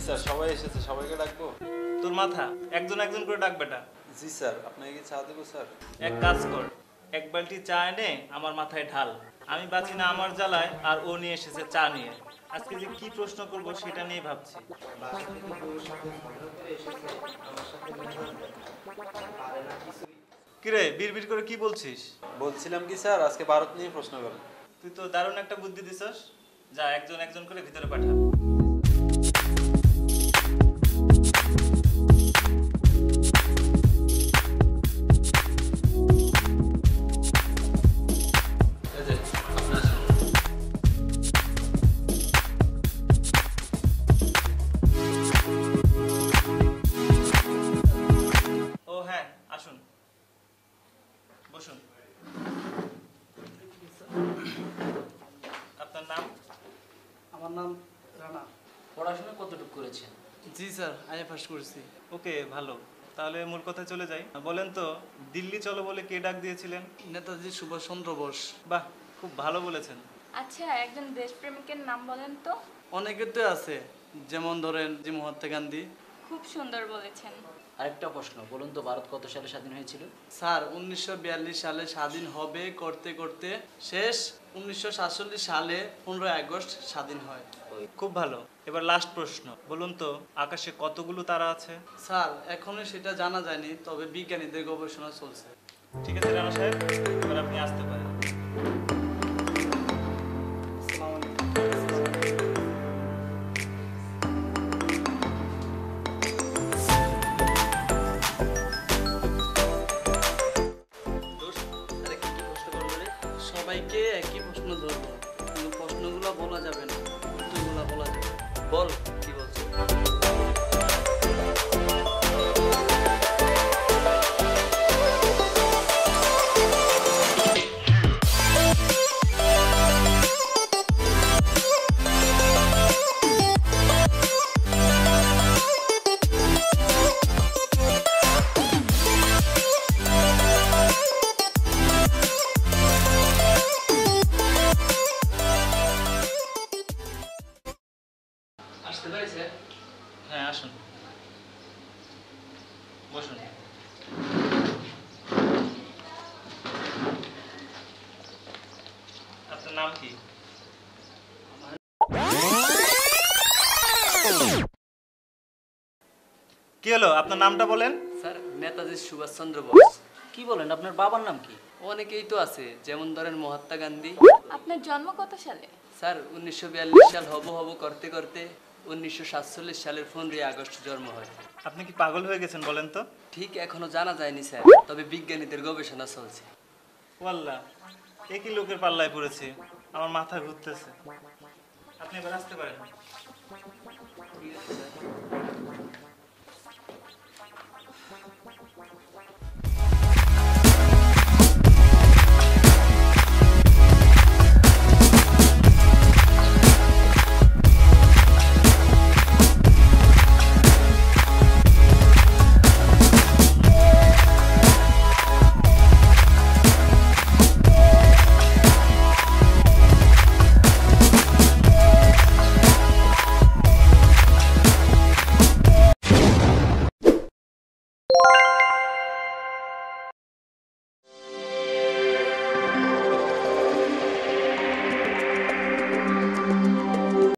Sir সবাই এসেছে, সবাইকে ডাকবো? তোর মাথা, একজন একজন করে ডাক বেটা। জি স্যার, আপনাকে কি চা দেবো স্যার? এক কাজ কর, এক বালতি চা এনে আমার মাথায় ঢাল। আমি বাঁচি না আমার জ্বালায়, আর ও নিয়ে এসেছে চা নিয়ে। আজকে যে কি প্রশ্ন করব সেটা নিয়ে ভাবছি। কিরে বিড়বিড় করে কি বলছিস? বলছিলাম কি স্যার, আজকে ভারত নিয়ে প্রশ্ন করেন। তুই তো দারুণ একটা বুদ্ধি দিছস। যা একজন একজন করে ভিতরে পাঠা। ও হ্যাঁ, আসুন, বসুন। আপনার নাম? আমার নাম রানা। পড়াশোনা কতটুকু করেছেন? জি স্যার, আইএ ফার্স্ট করছি। ওকে, ভালো। তাহলে মূল কথায় চলে যাই। বলেন তো, দিল্লি চলো বলে কে ডাক দিয়েছিলেন? নেতাজি সুভাষচন্দ্র বোস। বাহ, খুব ভালো বলেছেন। আচ্ছা, একজন দেশপ্রেমিকের নাম বলেন তো। অনেকে তো আছে, যেমন ধরেন যে মহাত্মা গান্ধী। খুব সুন্দর বলেছেন। আরেকটা প্রশ্ন, বলুন তো ভারত কত সালে স্বাধীন হয়েছিল? স্যার 1942 সালে স্বাধীন হবে করতে করতে শেষ 1947 সালে 15 আগস্ট স্বাধীন হয়। খুব ভালো। এবার লাস্ট প্রশ্ন, বলুন তো আকাশে কতগুলো তারা আছে? স্যার এখনো সেটা জানা যায়নি, তবে বিজ্ঞানীদের গবেষণা চলছে। ঠিক আছে রানা সাহেব, এবার আপনি আসতে পারেন। আসসালামু আলাইকুম। সবাইকে একই প্রশ্ন ধরবো, কিন্তু প্রশ্নগুলো বলা যাবে না, উত্তরগুলো বলা যাবে। বল কি বলছো? আসতে পারি স্যার? হ্যাঁ, আসুন, বসুন। আপনার নাম কি? কি হলো, আপনার নামটা বলেন। স্যার নেতাজি সুভাষচন্দ্র বোস। কি বলেন, আপনার বাবার নাম কি? অনেকেই তো আছে, যেমন ধরেন মহাত্মা গান্ধী। আপনার জন্ম কত সালে? স্যার 1942 সাল হব হব করতে করতে 1947 সালের 15 আগস্ট জন্ম হয়। আপনি কি পাগল হয়ে গেছেন বলেন তো? ঠিক এখনো জানা যায়নি স্যার, তবে বিজ্ঞানীদের গবেষণা চলছে। ওয়াল্লাহ, একই লোকের পাল্লায় পড়েছি, আমার মাথা ঘুরতেছে। আপনি এবার আসতে পারেন।